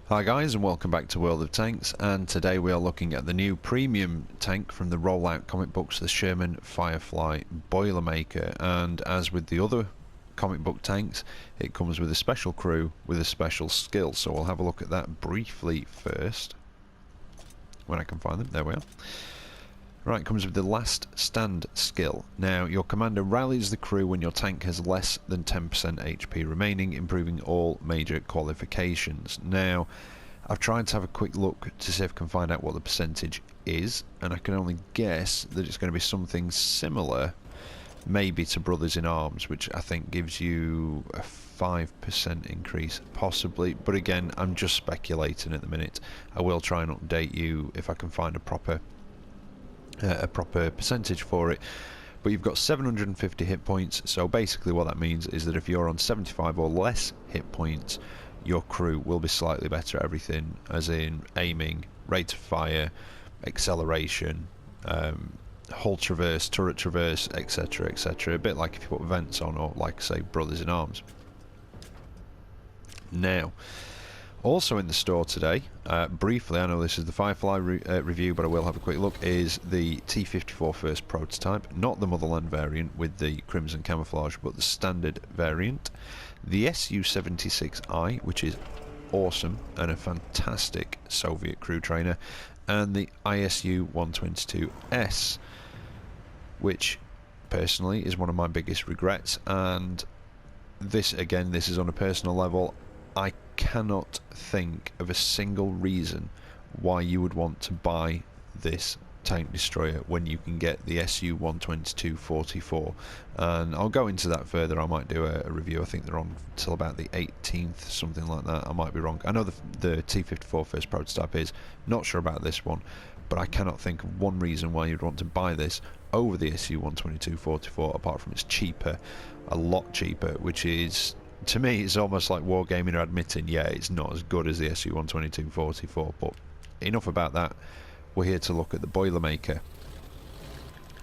Hi guys, and welcome back to World of Tanks, and today we are looking at the new premium tank from the rollout comic books, the Sherman Firefly Boilermaker. And as with the other comic book tanks, it comes with a special crew with a special skill, so we'll have a look at that briefly first when I can find them. There we are. Right, it comes with the last stand skill. Now, your commander rallies the crew when your tank has less than 10% HP remaining, improving all major qualifications. Now, I've tried to have a quick look to see if I can find out what the percentage is, and I can only guess that it's going to be something similar, maybe to Brothers in Arms, which I think gives you a 5% increase, possibly. But again, I'm just speculating at the minute. I will try and update you if I can find a proper percentage for it. But you've got 750 hit points, so basically what that means is that if you're on 75 or less hit points, your crew will be slightly better at everything, as in aiming, rate of fire, acceleration, hull traverse, turret traverse, etc, etc, a bit like if you put vents on, or like say Brothers in Arms. Now, also in the store today, briefly, I know this is the Firefly review, but I will have a quick look, is the T-54 first prototype, not the Motherland variant with the crimson camouflage, but the standard variant, the Su-76I, which is awesome and a fantastic Soviet crew trainer, and the ISU-122S, which personally is one of my biggest regrets. And this, again, this is on a personal level. I cannot think of a single reason why you would want to buy this tank destroyer when you can get the Su-122-44, and I'll go into that further. I might do a review. I think they're on till about the 18th, something like that. I might be wrong. I know the T-54 first prototype is, not sure about this one, but I cannot think of one reason why you'd want to buy this over the Su-122-44 apart from it's cheaper, a lot cheaper, which is, to me, it's almost like Wargaming are admitting, yeah, it's not as good as the Su-122-44, but enough about that. We're here to look at the Boilermaker.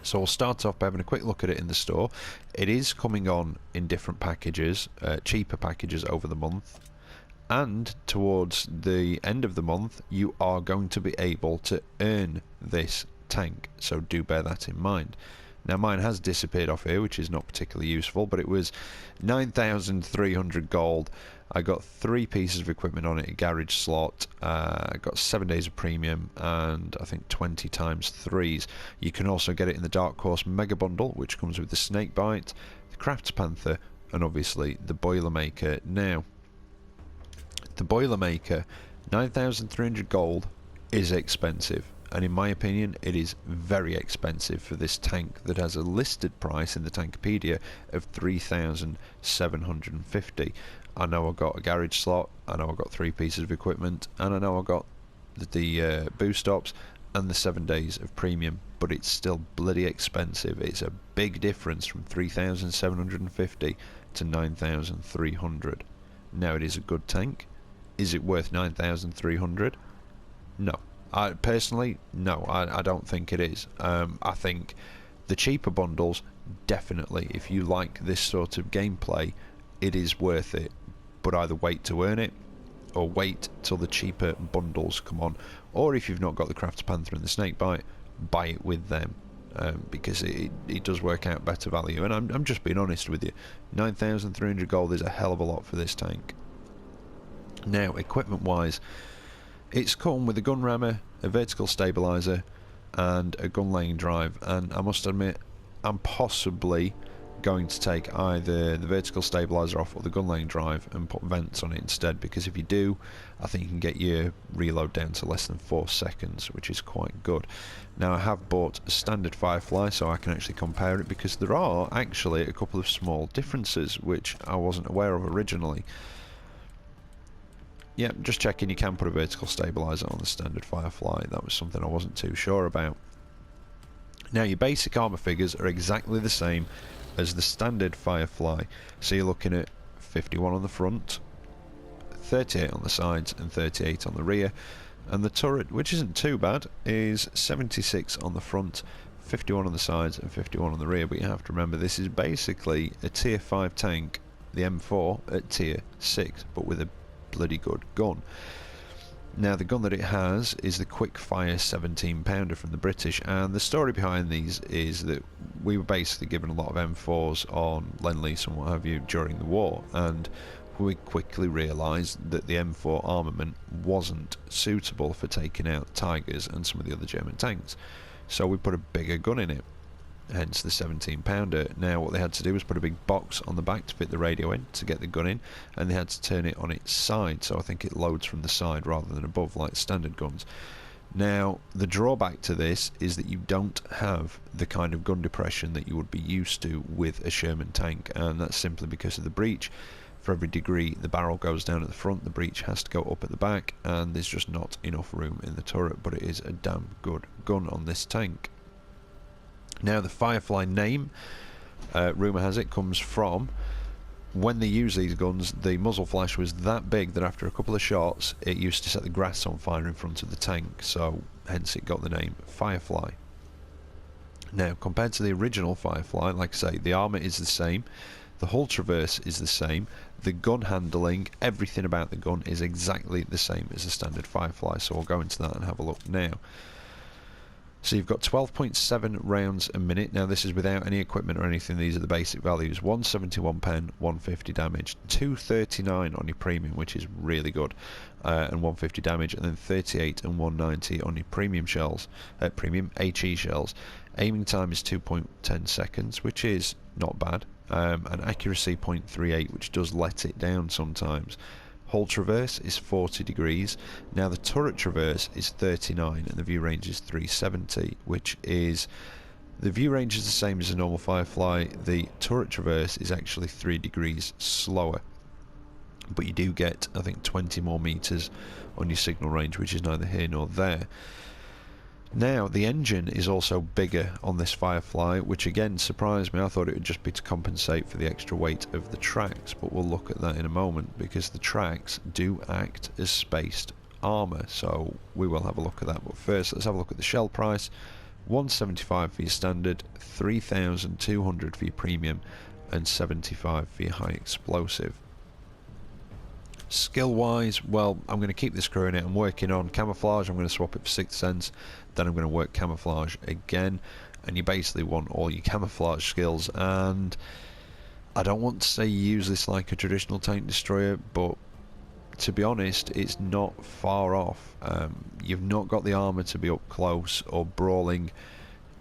So we'll start off by having a quick look at it in the store. It is coming on in different packages, cheaper packages over the month, and towards the end of the month you are going to be able to earn this tank, so do bear that in mind. Now, mine has disappeared off here, which is not particularly useful, but it was 9,300 gold. I got 3 pieces of equipment on it, a garage slot, I got 7 days of premium, and I think 20 times 3s. You can also get it in the Dark Horse Mega Bundle, which comes with the Snakebite, the Crafts Panther, and obviously the Boilermaker. Now, the Boilermaker, 9,300 gold, is expensive. And in my opinion, it is very expensive for this tank that has a listed price in the Tankopedia of 3,750. I know I got a garage slot, I know I got 3 pieces of equipment, and I know I got the boost stops and the 7 days of premium, but it's still bloody expensive. It's a big difference from 3,750 to 9,300. Now, it is a good tank. Is it worth 9,300? No. Personally, no, I don't think it is. I think the cheaper bundles, definitely, if you like this sort of gameplay, it is worth it. But either wait to earn it, or wait till the cheaper bundles come on. Or if you've not got the Crafts Panther and the Snakebite, buy it with them. Because it does work out better value. And I'm just being honest with you. 9,300 gold is a hell of a lot for this tank. Now, equipment-wise, it's come with a gun rammer, a vertical stabilizer, and a gun laying drive. And I must admit, I'm possibly going to take either the vertical stabilizer off or the gun laying drive and put vents on it instead, because if you do, I think you can get your reload down to less than 4 seconds, which is quite good. Now, I have bought a standard Firefly, so I can actually compare it, because there are actually a couple of small differences which I wasn't aware of originally. Yeah, just checking, you can put a vertical stabilizer on the standard Firefly. That was something I wasn't too sure about. Now, your basic armor figures are exactly the same as the standard Firefly. So you're looking at 51 on the front, 38 on the sides, and 38 on the rear. And the turret, which isn't too bad, is 76 on the front, 51 on the sides, and 51 on the rear. But you have to remember, this is basically a tier 5 tank, the M4, at tier 6, but with a bloody good gun. Now the gun that it has is the quick fire 17 pounder from the British, and the story behind these is that we were basically given a lot of M4s on Lend-Lease and what have you during the war, and we quickly realised that the M4 armament wasn't suitable for taking out Tigers and some of the other German tanks, so we put a bigger gun in it, hence the 17 pounder. Now what they had to do was put a big box on the back to fit the radio in to get the gun in, and they had to turn it on its side, so I think it loads from the side rather than above like standard guns. Now the drawback to this is that you don't have the kind of gun depression that you would be used to with a Sherman tank, and that's simply because of the breech. For every degree the barrel goes down at the front, the breech has to go up at the back, and there's just not enough room in the turret, but it is a damn good gun on this tank. Now the Firefly name, rumour has it, comes from when they use these guns, the muzzle flash was that big that after a couple of shots it used to set the grass on fire in front of the tank, so hence it got the name Firefly. Now compared to the original Firefly, like I say, the armour is the same, the hull traverse is the same, the gun handling, everything about the gun is exactly the same as the standard Firefly, so we'll go into that and have a look now. So you've got 12.7 rounds a minute. Now this is without any equipment or anything, these are the basic values. 171 pen, 150 damage, 239 on your premium, which is really good, and 150 damage, and then 38 and 190 on your premium shells, premium HE shells. Aiming time is 2.10 seconds, which is not bad, and accuracy 0.38, which does let it down sometimes. Hull traverse is 40 degrees. Now the turret traverse is 39 and the view range is 370, which is, the view range is the same as a normal Firefly. The turret traverse is actually 3 degrees slower, but you do get, I think, 20 more meters on your signal range, which is neither here nor there. Now the engine is also bigger on this Firefly, which again surprised me. I thought it would just be to compensate for the extra weight of the tracks, but we'll look at that in a moment, because the tracks do act as spaced armour, so we will have a look at that. But first let's have a look at the shell price. 175 for your standard, 3,200 for your premium, and 75 for your high explosive. Skill wise, well, I'm going to keep this crew in it. I'm working on camouflage, I'm going to swap it for Sixth Sense, then I'm going to work camouflage again, and you basically want all your camouflage skills. And I don't want to say use this like a traditional tank destroyer, but to be honest, it's not far off. You've not got the armour to be up close or brawling.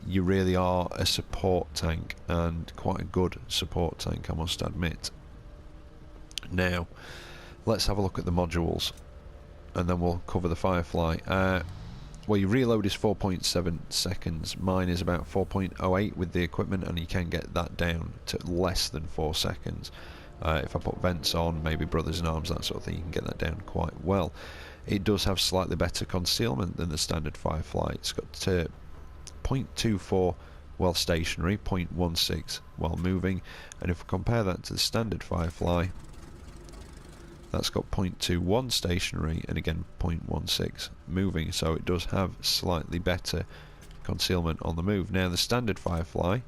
You really are a support tank, and quite a good support tank, I must admit. Now let's have a look at the modules, and then we'll cover the Firefly. Well, your reload is 4.7 seconds. Mine is about 4.08 with the equipment, and you can get that down to less than 4 seconds. If I put vents on, maybe brothers in arms, that sort of thing, you can get that down quite well. It does have slightly better concealment than the standard Firefly. It's got 0.24 while stationary, 0.16 while moving, and if we compare that to the standard Firefly, that's got 0.21 stationary and again 0.16 moving, so it does have slightly better concealment on the move. Now the standard Firefly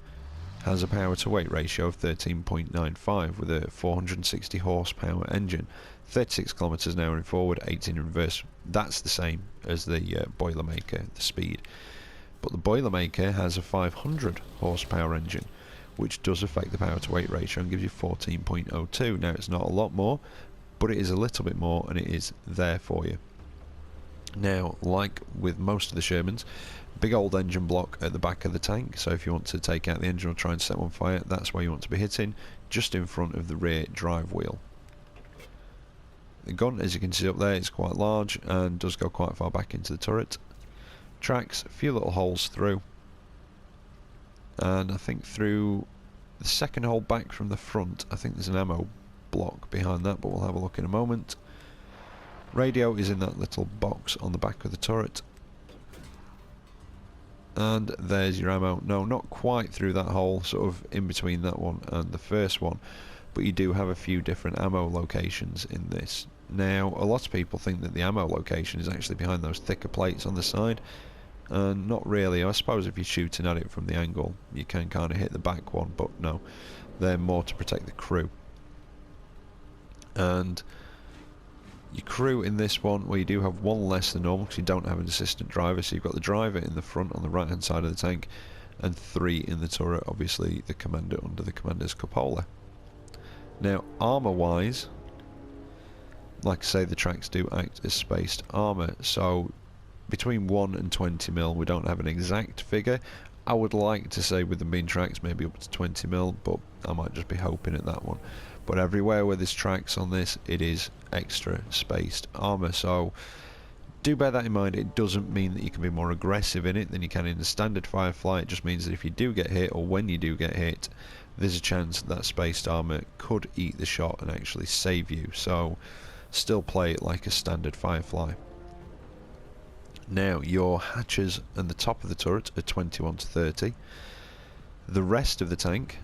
has a power to weight ratio of 13.95 with a 460 horsepower engine, 36 kilometers an hour in forward, 18 in reverse. That's the same as the Boilermaker, the speed, but the Boilermaker has a 500 horsepower engine, which does affect the power to weight ratio and gives you 14.02. Now it's not a lot more, but it is a little bit more, and it is there for you. Now, like with most of the Shermans, big old engine block at the back of the tank, so if you want to take out the engine or try and set one fire, that's where you want to be hitting, just in front of the rear drive wheel. The gun, as you can see up there, is quite large and does go quite far back into the turret. Tracks, a few little holes through, and I think through the second hole back from the front, I think there's an ammo block behind that, but we'll have a look in a moment. Radio is in that little box on the back of the turret, and there's your ammo. No, not quite through that hole, sort of in between that one and the first one, but you do have a few different ammo locations in this. Now a lot of people think that the ammo location is actually behind those thicker plates on the side, and not really. I suppose if you're shooting at it from the angle you can kind of hit the back one, but no, they're more to protect the crew. And Your crew in this one, well, you do have one less than normal because you don't have an assistant driver, so you've got the driver in the front on the right hand side of the tank and 3 in the turret, obviously the commander under the commander's cupola. Now armour wise, like I say, the tracks do act as spaced armour, so between 1 and 20 mil, we don't have an exact figure. I would like to say with them being tracks maybe up to 20 mil, but I might just be hoping at that one. But everywhere where there's tracks on this, it is extra spaced armour, so do bear that in mind. It doesn't mean that you can be more aggressive in it than you can in the standard Firefly. It just means that if you do get hit, or when you do get hit, there's a chance that spaced armour could eat the shot and actually save you, so still play it like a standard Firefly. Now your hatches and the top of the turret are 21 to 30. The rest of the tank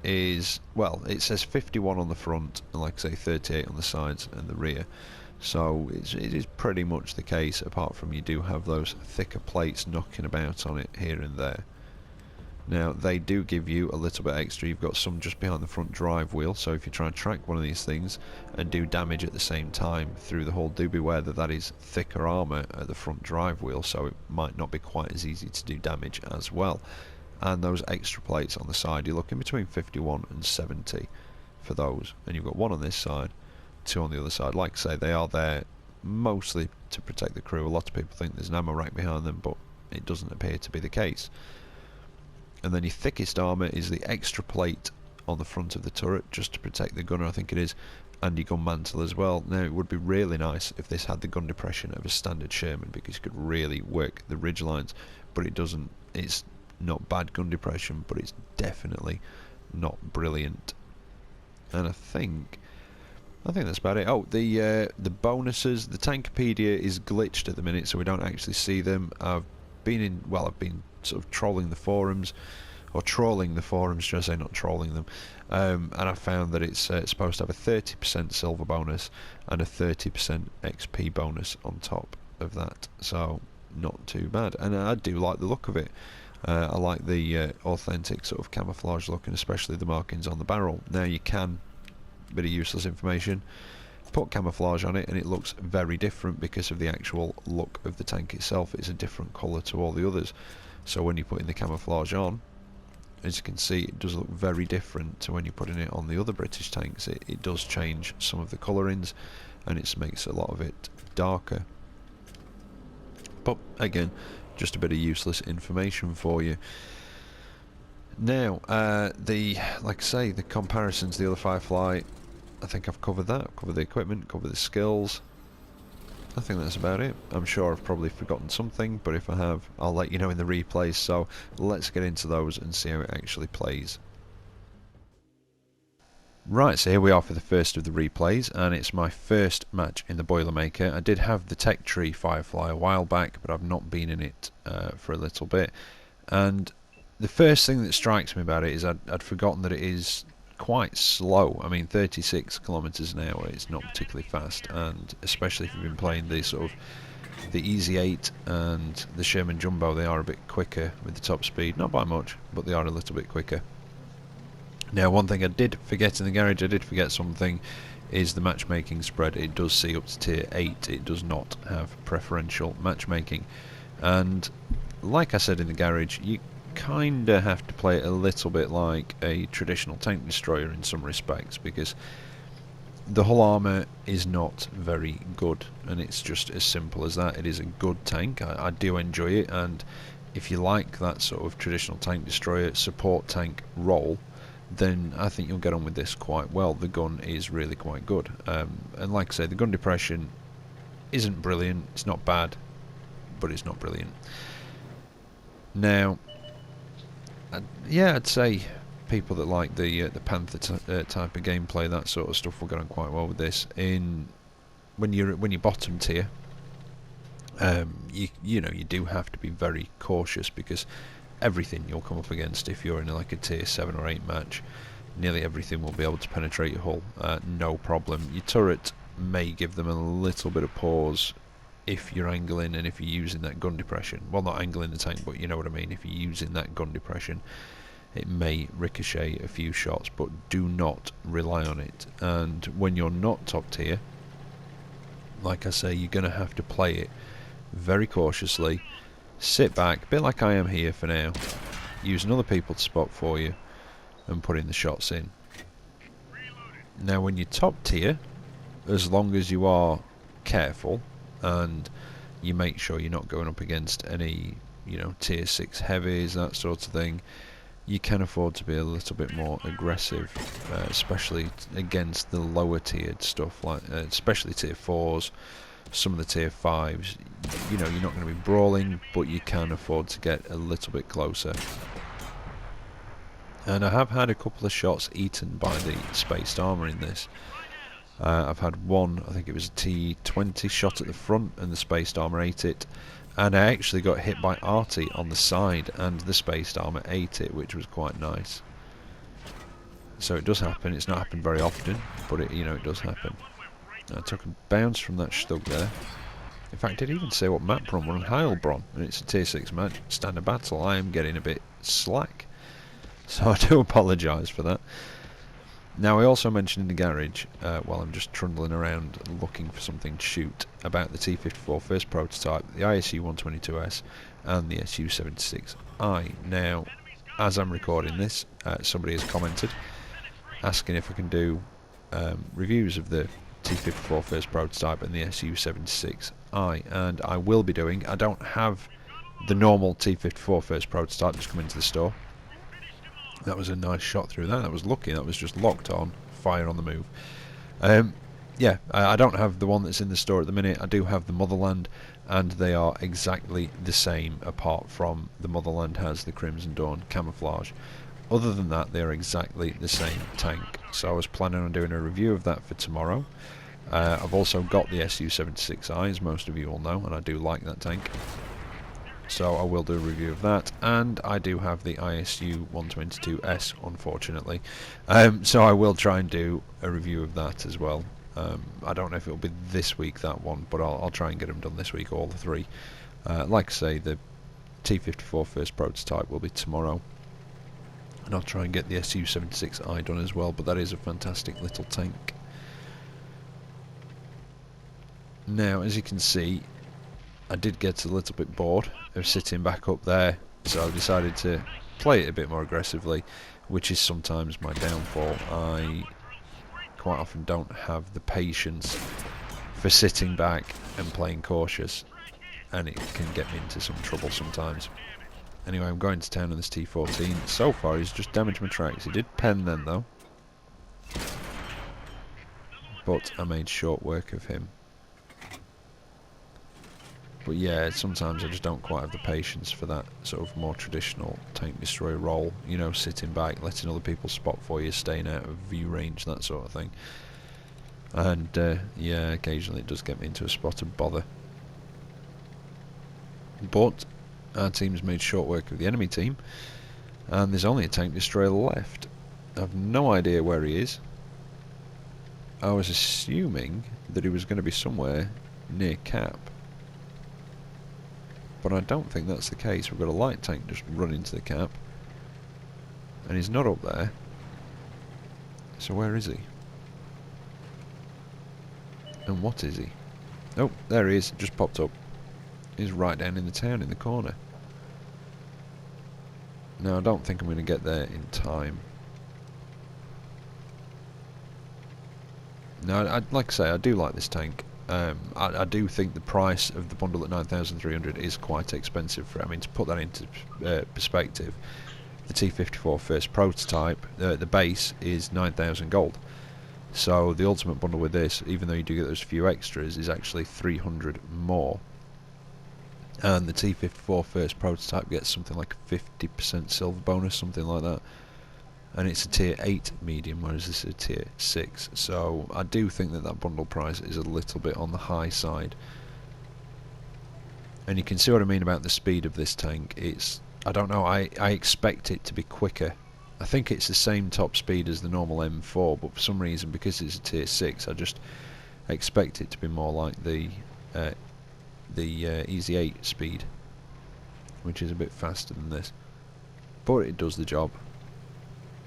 is, well, it says 51 on the front and like I say 38 on the sides and the rear, so it is pretty much the case, apart from you do have those thicker plates knocking about on it here and there. Now they do give you a little bit extra. You've got some just behind the front drive wheel, so if you try and track one of these things and do damage at the same time through the hull, do beware that that is thicker armour at the front drive wheel, so it might not be quite as easy to do damage as well. And those extra plates on the side, you're looking between 51 and 70 for those, and you've got 1 on this side, 2 on the other side. Like I say, they are there mostly to protect the crew. A lot of people think there's an ammo rack behind them, but it doesn't appear to be the case. And then your thickest armour is the extra plate on the front of the turret, just to protect the gunner, I think it is, and your gun mantle as well. Now it would be really nice if this had the gun depression of a standard Sherman, because you could really work the ridge lines, but it doesn't. It's not bad gun depression, but it's definitely not brilliant. And I think that's about it. Oh, the bonuses. The Tankopedia is glitched at the minute, so we don't actually see them. I've been sort of trolling the forums, should I say, not trolling them, and I found that it's supposed to have a 30% silver bonus and a 30% XP bonus on top of that, so not too bad, and I do like the look of it. I like the authentic sort of camouflage look, and especially the markings on the barrel. Now you can, bit of useless information, put camouflage on it and it looks very different because of the actual look of the tank itself. It's a different colour to all the others, so when you put in the camouflage on, as you can see, it does look very different to when you're putting it on the other British tanks. It does change some of the colourings and it makes a lot of it darker, but again, just a bit of useless information for you. Now like I say, the comparisons to the other Firefly, I think I've covered that. I've covered the equipment, covered the skills. I think that's about it. I'm sure I've probably forgotten something, but if I have, I'll let you know in the replays, so let's get into those and see how it actually plays. Right, so here we are for the first of the replays, and it's my first match in the Boilermaker. I did have the Tech Tree Firefly a while back, but I've not been in it for a little bit. And the first thing that strikes me about it is I'd forgotten that it is quite slow. I mean, 36 kilometers an hour is not particularly fast, and especially if you've been playing the sort of the Easy 8 and the Sherman Jumbo, they are a bit quicker with the top speed, not by much, but they are a little bit quicker. Now, one thing I did forget in the garage, I did forget something, is the matchmaking spread. It does see up to tier 8, it does not have preferential matchmaking, and like I said in the garage, you kinda have to play it a little bit like a traditional tank destroyer in some respects, because the hull armour is not very good, and it's just as simple as that. It is a good tank. I do enjoy it, and if you like that sort of traditional tank destroyer support tank role, then I think you'll get on with this quite well. The gun is really quite good, and like I say, the gun depression isn't brilliant. It's not bad, but it's not brilliant. Now, yeah, I'd say people that like the Panther type of gameplay, that sort of stuff, will get on quite well with this. When you're bottom tier, you know, you do have to be very cautious, because everything you'll come up against, if you're in like a tier 7 or 8 match, nearly everything will be able to penetrate your hull, no problem. Your turret may give them a little bit of pause if you're angling and if you're using that gun depression. Well, not angling the tank, but you know what I mean. If you're using that gun depression, it may ricochet a few shots, but do not rely on it. And when you're not top tier, like I say, you're going to have to play it very cautiously, sit back, a bit like I am here for now, using other people to spot for you, and putting the shots in. Now when you're top tier, as long as you are careful and you make sure you're not going up against any, you know, tier 6 heavies, that sort of thing, you can afford to be a little bit more aggressive, especially against the lower tiered stuff, like especially tier 4s, some of the tier 5s. You know, you're not going to be brawling, but you can afford to get a little bit closer. And I have had a couple of shots eaten by the spaced armour in this. I've had one, I think it was a T20 shot at the front, and the spaced armour ate it. And I actually got hit by Artie on the side, and the spaced armour ate it, which was quite nice. So it does happen. It's not happened very often, but it, you know, it does happen. I took a bounce from that Stug there. In fact, it didn't even say what map we're on. We're on Heilbronn, and it's a tier 6 match, standard battle. I am getting a bit slack, so I do apologise for that. Now, I also mentioned in the garage, while I'm just trundling around looking for something to shoot, about the T-54 first prototype, the ISU-122S and the SU-76I. Now, as I'm recording this, somebody has commented asking if I can do reviews of the T-54 first prototype and the SU-76I, and I will be doing. I don't have the normal T-54 first prototype just come into the store. That was a nice shot through that. That was lucky. That was just locked on, fire on the move. Yeah, I don't have the one that's in the store at the minute. I do have the Motherland, and they are exactly the same, apart from the Motherland has the Crimson Dawn camouflage. Other than that, they're exactly the same tank. So I was planning on doing a review of that for tomorrow. I've also got the SU-76I, as most of you all know, and I do like that tank. So I will do a review of that, and I do have the ISU-122S, unfortunately. So I will try and do a review of that as well. I don't know if it'll be this week, that one, but I'll try and get them done this week, all the three. Like I say, the T-54 first prototype will be tomorrow, and I'll try and get the SU-76I done as well, but that is a fantastic little tank. Now, as you can see, I did get a little bit bored of sitting back up there, so I decided to play it a bit more aggressively, which is sometimes my downfall. I quite often don't have the patience for sitting back and playing cautious, and it can get me into some trouble sometimes. Anyway, I'm going to town on this T14. So far he's just damaged my tracks. He did pen then though, but I made short work of him. But yeah, sometimes I just don't quite have the patience for that sort of more traditional tank destroyer role. You know, sitting back, letting other people spot for you, staying out of view range, that sort of thing. And yeah, occasionally it does get me into a spot of bother. But our team's made short work of the enemy team, and there's only a tank destroyer left. I've no idea where he is. I was assuming that he was going to be somewhere near Cap, but I don't think that's the case. We've got a light tank just run into the Cap, and he's not up there. So where is he? And what is he? Oh, there he is, just popped up. He's right down in the town in the corner. Now I don't think I'm going to get there in time. Now, like I say, I do like this tank. I do think the price of the bundle at 9,300 is quite expensive for it. I mean, to put that into perspective, the T-54 first prototype, the base is 9,000 gold. So the ultimate bundle with this, even though you do get those few extras, is actually 300 more. And the T-54 first prototype gets something like a 50% silver bonus, something like that. And it's a tier 8 medium, whereas this is a tier 6. So I do think that that bundle price is a little bit on the high side. And you can see what I mean about the speed of this tank. It's, I don't know, I expect it to be quicker. I think it's the same top speed as the normal M4, but for some reason, because it's a tier 6, I just expect it to be more like the Easy 8 speed, which is a bit faster than this. But it does the job.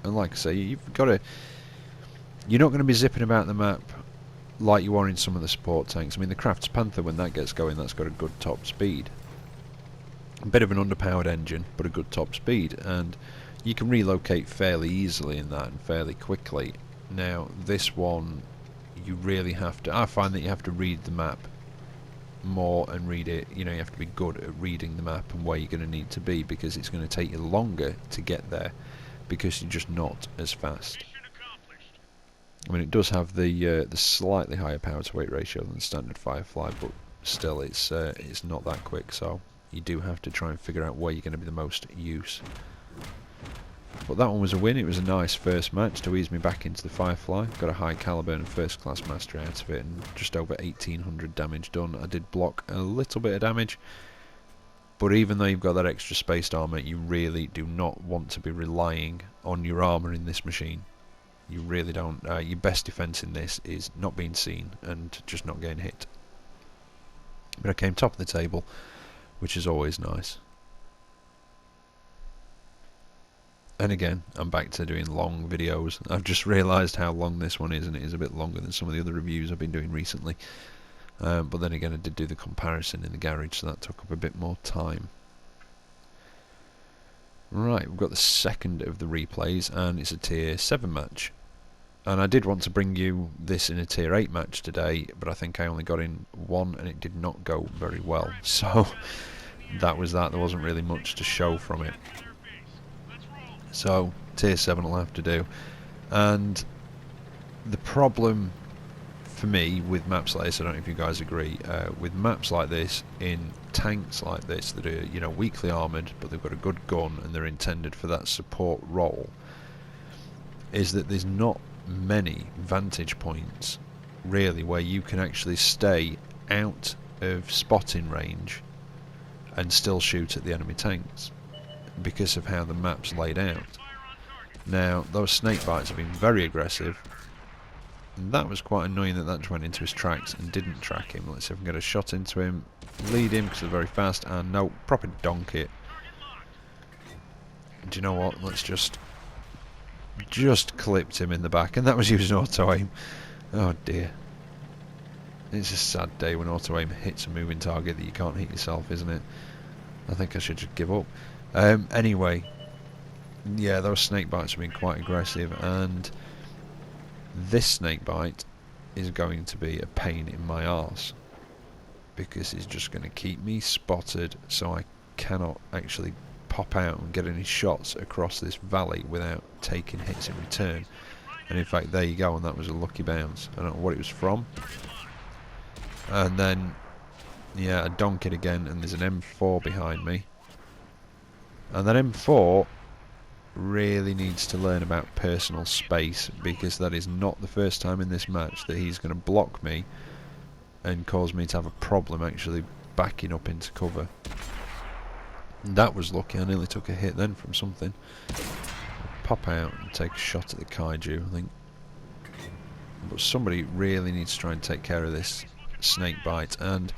And like I say, you've got to, you're not going to be zipping about the map like you are in some of the support tanks. I mean, the Crafts Panther, when that gets going, that's got a good top speed. A bit of an underpowered engine, but a good top speed, and you can relocate fairly easily in that and fairly quickly. Now, this one, you really have to... I find that you have to read the map more and read it. You know, you have to be good at reading the map and where you're going to need to be, because it's going to take you longer to get there, because you're just not as fast. I mean, it does have the slightly higher power to weight ratio than standard Firefly, but still, it's not that quick. So you do have to try and figure out where you're going to be the most use. But that one was a win. It was a nice first match to ease me back into the Firefly. Got a high caliber and first class mastery out of it, and just over 1800 damage done. I did block a little bit of damage, but even though you've got that extra spaced armor, you really do not want to be relying on your armor in this machine. You really don't. Your best defense in this is not being seen and just not getting hit. But I came top of the table, which is always nice. And again, I'm back to doing long videos. I've just realised how long this one is, and it is a bit longer than some of the other reviews I've been doing recently. But then again, I did do the comparison in the garage, so that took up a bit more time. Right, we've got the second of the replays, and it's a tier 7 match. And I did want to bring you this in a tier 8 match today, but I think I only got in one, and it did not go very well. So that was that. There wasn't really much to show from it. So tier 7 will have to do. And the problem for me with maps like this, I don't know if you guys agree, with maps like this, in tanks like this that are, you know, weakly armoured, but they've got a good gun and they're intended for that support role, is that there's not many vantage points really where you can actually stay out of spotting range and still shoot at the enemy tanks, because of how the map's laid out. Now, those snake bites have been very aggressive, and that was quite annoying that that just went into his tracks and didn't track him. Let's see if we can get a shot into him, lead him because they're very fast, and no, proper donk it. Do you know what, let's just clipped him in the back, and that was using auto aim. Oh dear. It's a sad day when auto aim hits a moving target that you can't hit yourself, isn't it? I think I should just give up. Anyway, yeah, those snake bites have been quite aggressive, and this snake bite is going to be a pain in my arse, because it's just going to keep me spotted, so I cannot actually pop out and get any shots across this valley without taking hits in return. And in fact, there you go, and that was a lucky bounce. I don't know what it was from. And then, yeah, I donk it again, and there's an M4 behind me. And that M4 really needs to learn about personal space, because that is not the first time in this match that he's going to block me and cause me to have a problem actually backing up into cover. That was lucky. I nearly took a hit then from something. Pop out and take a shot at the kaiju, I think. But somebody really needs to try and take care of this snake bite, and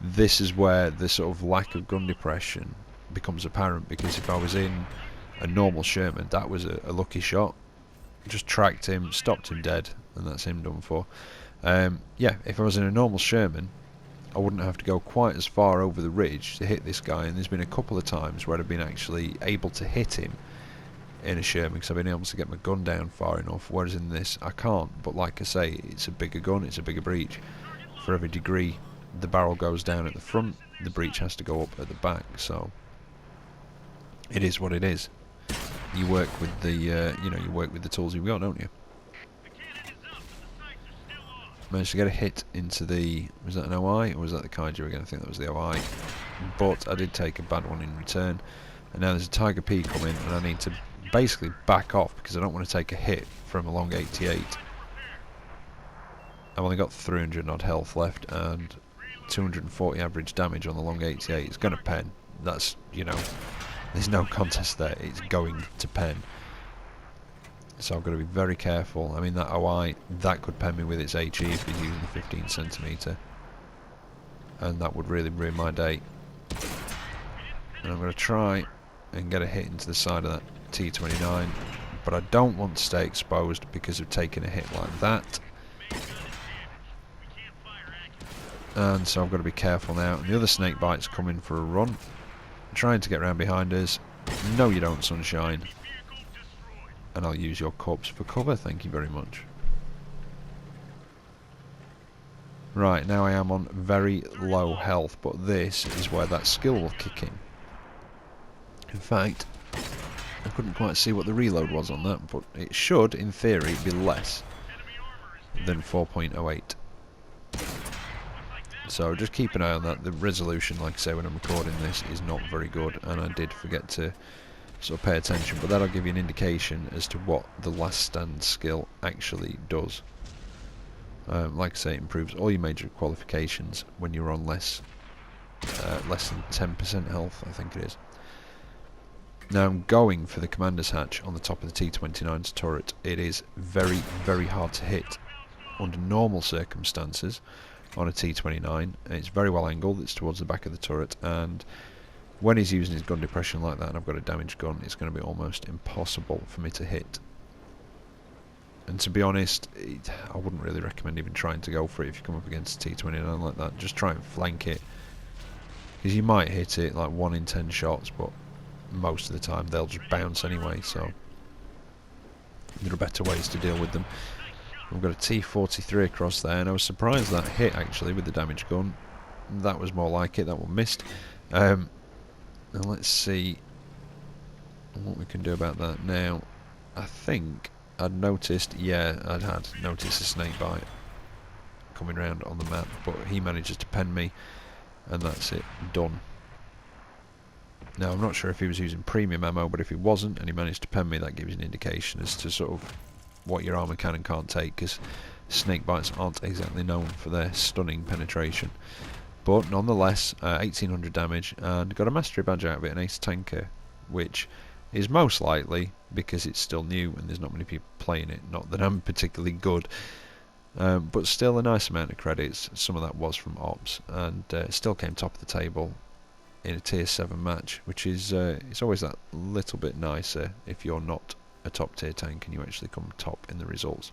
this is where the sort of lack of gun depression becomes apparent, because if I was in a normal Sherman, that was a lucky shot. Just tracked him, stopped him dead, and that's him done for. Yeah, if I was in a normal Sherman, I wouldn't have to go quite as far over the ridge to hit this guy, and there's been a couple of times where I've been actually able to hit him in a Sherman because I've been able to get my gun down far enough, whereas in this I can't. But like I say, it's a bigger gun, it's a bigger breech. For every degree the barrel goes down at the front, the breech has to go up at the back, so it is what it is. You work with the you work with the tools you've got, don't you? Managed to get a hit into the, was that an OI or was that the kaiju again? I think that was the OI, but I did take a bad one in return, and now there's a Tiger P coming, and I need to basically back off because I don't want to take a hit from a long 88. I've only got 300 odd health left and 240 average damage on the long 88. It's going to pen. That's, you know, there's no contest there. It's going to pen. So I've got to be very careful. I mean, that OI, that could pen me with its HE if he's using the 15cm. And that would really ruin my day. And I'm going to try and get a hit into the side of that T29. But I don't want to stay exposed because of taking a hit like that. And so I've got to be careful now. And the other snake bite's coming for a run, trying to get round behind us. No you don't, Sunshine. And I'll use your corpse for cover, thank you very much. Right, now I am on very low health, but this is where that skill will kick in. In fact, I couldn't quite see what the reload was on that, but it should, in theory, be less than 4.08. So just keep an eye on that. The resolution, like I say, when I'm recording this, is not very good, and I did forget to sort of pay attention, but that'll give you an indication as to what the last stand skill actually does. Like I say, it improves all your major qualifications when you're on less than 10% health, I think it is. Now I'm going for the commander's hatch on the top of the T-29's turret. It is very, very hard to hit under normal circumstances on a T-29. It's very well angled, it's towards the back of the turret, and when he's using his gun depression like that and I've got a damaged gun, it's going to be almost impossible for me to hit. And to be honest, I wouldn't really recommend even trying to go for it if you come up against a T-29 like that. Just try and flank it, because you might hit it like 1 in 10 shots, but most of the time they'll just bounce anyway, so there are better ways to deal with them. We've got a T-43 across there, and I was surprised that hit actually with the damaged gun. That was more like it, that one missed. Now let's see what we can do about that. Now, I think I'd noticed, yeah, I'd had noticed a snake bite coming round on the map, but he manages to pen me, and that's it, done. Now, I'm not sure if he was using premium ammo, but if he wasn't and he managed to pen me, that gives you an indication as to sort of what your armour can and can't take, because snake bites aren't exactly known for their stunning penetration. But nonetheless, 1800 damage, and got a mastery badge out of it, an ace tanker, which is most likely because it's still new and there's not many people playing it. Not that I'm particularly good, but still a nice amount of credits. Some of that was from Ops, and still came top of the table in a tier 7 match, which is it's always that little bit nicer if you're not a top tier tank and you actually come top in the results.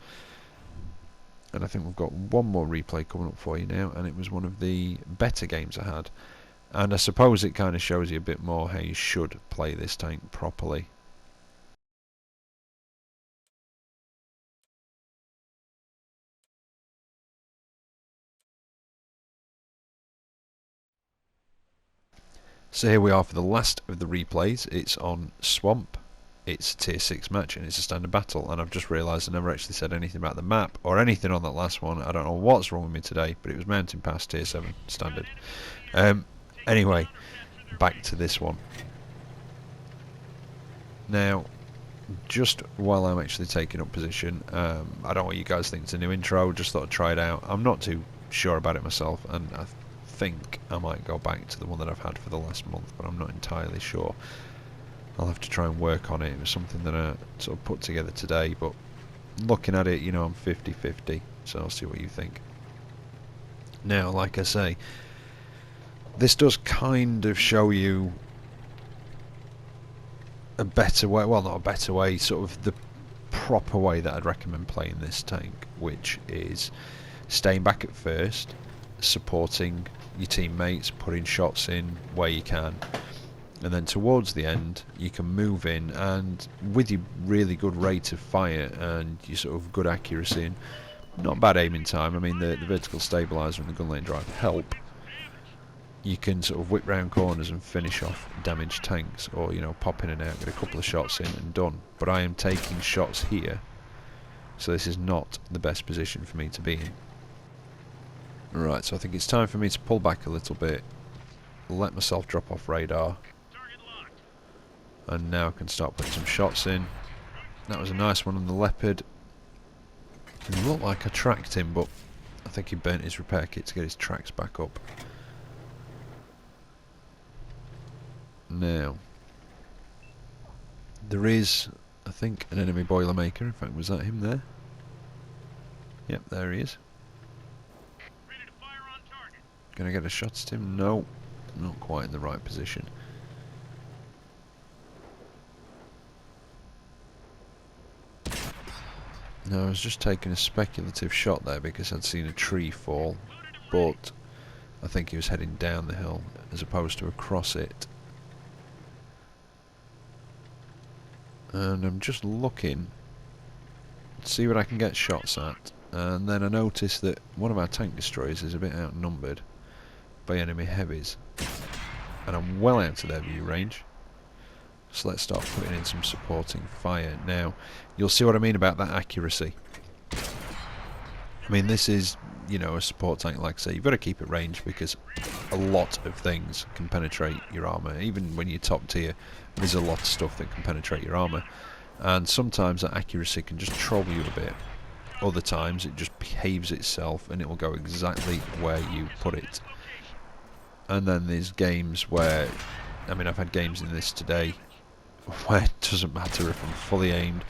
And I think we've got one more replay coming up for you now, and it was one of the better games I had, and I suppose it kind of shows you a bit more how you should play this tank properly. So here we are for the last of the replays. It's on Swamp. It's a tier 6 match and it's a standard battle, and I've just realised I never actually said anything about the map or anything on that last one. I don't know what's wrong with me today, but it was Mountain Pass tier 7 standard. Anyway, back to this one. Now, just while I'm actually taking up position, I don't know what you guys think. It's a new intro, just thought I'd try it out. I'm not too sure about it myself, and I think I might go back to the one that I've had for the last month, but I'm not entirely sure. I'll have to try and work on it. It was something that I sort of put together today, but looking at it, you know, I'm 50-50, so I'll see what you think. Now, like I say, this does kind of show you a better way, well, not a better way, sort of the proper way that I'd recommend playing this tank, which is staying back at first, supporting your teammates, putting shots in where you can, and then towards the end you can move in, and with your really good rate of fire and your sort of good accuracy and not bad aiming time, I mean the vertical stabiliser and the gun lane drive help, you can sort of whip round corners and finish off damaged tanks, or, you know, pop in and out, get a couple of shots in and done. But I am taking shots here, so this is not the best position for me to be in. Right, so I think it's time for me to pull back a little bit, let myself drop off radar, and now I can start putting some shots in. That was a nice one on the Leopard. It looked like I tracked him, but I think he burnt his repair kit to get his tracks back up. Now, there is, I think, an enemy Boilermaker. In fact, was that him there? Yep, there he is. Gonna get a shot at him? No, not quite in the right position. No, I was just taking a speculative shot there because I'd seen a tree fall, but I think he was heading down the hill as opposed to across it. And I'm just looking to see what I can get shots at. And then I noticed that one of our tank destroyers is a bit outnumbered by enemy heavies. And I'm well out of their view range. So let's start putting in some supporting fire. Now, you'll see what I mean about that accuracy. I mean, this is, you know, a support tank, like I say, you've got to keep it ranged because a lot of things can penetrate your armour. Even when you're top tier, there's a lot of stuff that can penetrate your armour. And sometimes that accuracy can just troll you a bit. Other times it just behaves itself and it will go exactly where you put it. And then there's games where, I mean, I've had games in this today where it doesn't matter if I'm fully aimed.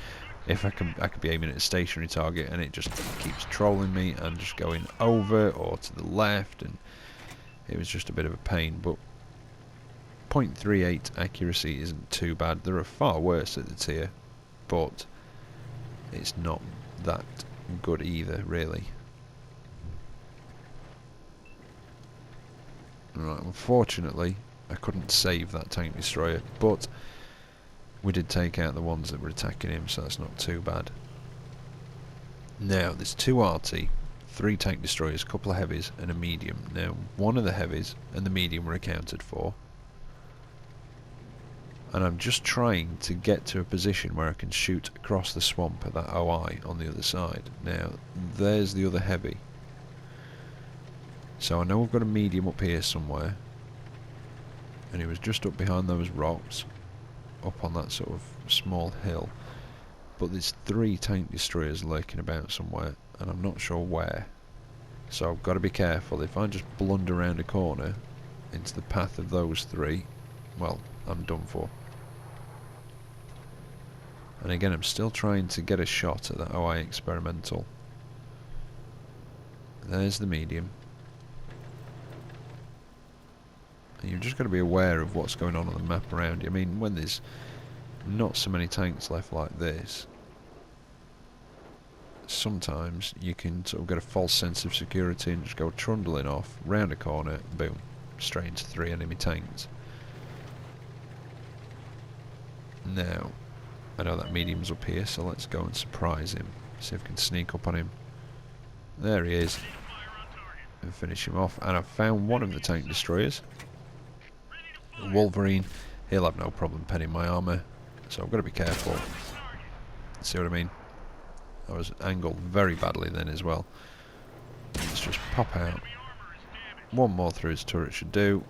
If I could be aiming at a stationary target and it just keeps trolling me and just going over or to the left, and it was just a bit of a pain. But 0.38 accuracy isn't too bad. There are far worse at the tier, but it's not that good either, really. Right, unfortunately I couldn't save that tank destroyer, but we did take out the ones that were attacking him, so that's not too bad. Now, there's 2 RT, 3 tank destroyers, a couple of heavies, and a medium. Now, one of the heavies and the medium were accounted for. And I'm just trying to get to a position where I can shoot across the swamp at that OI on the other side. Now, there's the other heavy. So I know we've got a medium up here somewhere. And he was just up behind those rocks, up on that sort of small hill. But there's 3 tank destroyers lurking about somewhere, and I'm not sure where. So I've got to be careful. If I just blunder around a corner into the path of those 3, well, I'm done for. And again, I'm still trying to get a shot at that OI experimental. There's the medium. And you've just got to be aware of what's going on the map around you. I mean, when there's not so many tanks left like this, sometimes you can sort of get a false sense of security and just go trundling off, round a corner, boom, straight into 3 enemy tanks. Now, I know that medium's up here, so let's go and surprise him. See if we can sneak up on him. There he is. And finish him off. And I've found one of the tank destroyers. Wolverine. He'll have no problem penning my armour, so I've got to be careful. See what I mean? I was angled very badly then as well. Let's just pop out. One more through his turret should do.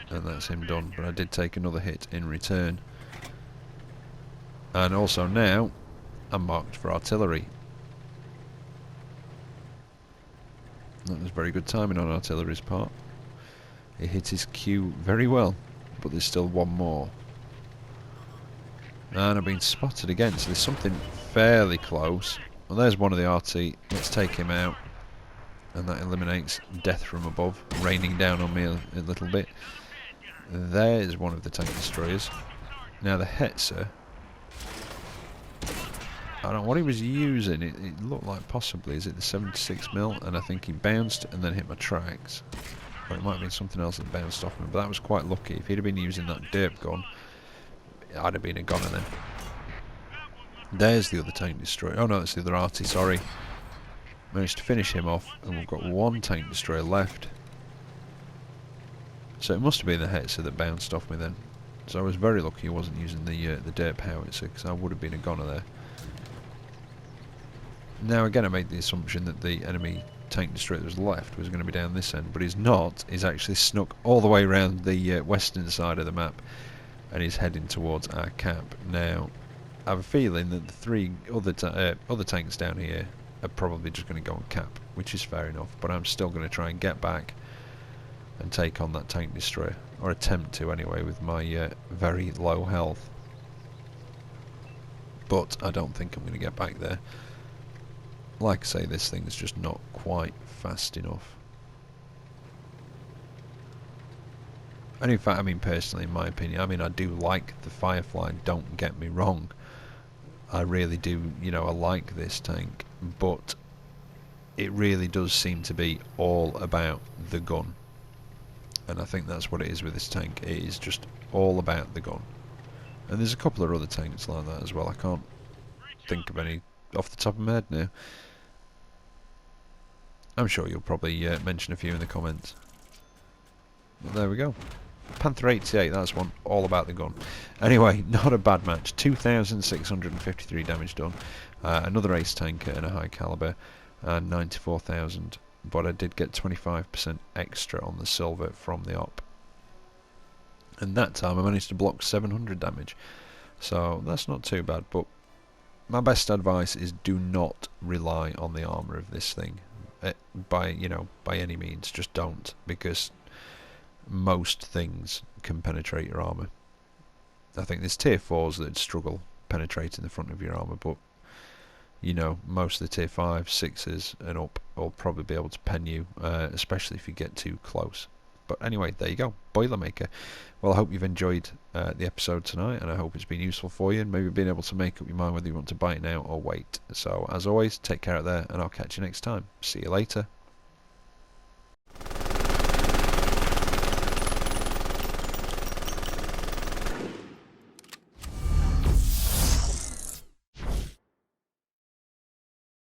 And that's him done, but I did take another hit in return. And also now I'm marked for artillery. That was very good timing on artillery's part. He hit his cue very well, but there's still one more. And I've been spotted again, so there's something fairly close. Well, there's one of the RT. Let's take him out. And that eliminates death from above, raining down on me a little bit. There's one of the tank destroyers. Now the Hetzer, I don't know what he was using. It looked like possibly, is it the 76mm? And I think he bounced and then hit my tracks. Or it might have been something else that bounced off me, but that was quite lucky. If he'd have been using that derp gun, I'd have been a goner then. There's the other tank destroyer. Oh no, it's the other arty, sorry. Managed to finish him off, and we've got 1 tank destroyer left. So it must have been the Hetzer that bounced off me then. So I was very lucky he wasn't using the derp howitzer, because I would have been a goner there. Now again, I made the assumption that the enemy tank destroyer that was left was going to be down this end, but he's not. He's actually snuck all the way around the western side of the map, and he's heading towards our camp. Now, I have a feeling that the 3 other tanks down here are probably just going to go and cap, which is fair enough, but I'm still going to try and get back and take on that tank destroyer, or attempt to anyway, with my very low health. But I don't think I'm going to get back there. Like I say, this thing's just not quite fast enough. And in fact, I mean, personally, in my opinion, I mean, I do like the Firefly, don't get me wrong. I really do, you know, I like this tank, but it really does seem to be all about the gun. And I think that's what it is with this tank. It is just all about the gun. And there's a couple of other tanks like that as well. I can't think of any off the top of my head now. I'm sure you'll probably mention a few in the comments. But there we go. Panther 88, that's one all about the gun. Anyway, not a bad match. 2,653 damage done. Another ace tanker and a high caliber. And 94,000. But I did get 25% extra on the silver from the op. And that time I managed to block 700 damage. So that's not too bad. But my best advice is do not rely on the armour of this thing. By any means, just don't, because most things can penetrate your armour. I think there's tier 4s that struggle penetrating the front of your armour, but most of the tier 5s, 6s and up will probably be able to pen you, especially if you get too close. But anyway, there you go, Boilermaker. Well, I hope you've enjoyed the episode tonight, and I hope it's been useful for you, and maybe been able to make up your mind whether you want to buy it now or wait. So, as always, take care out there, and I'll catch you next time. See you later.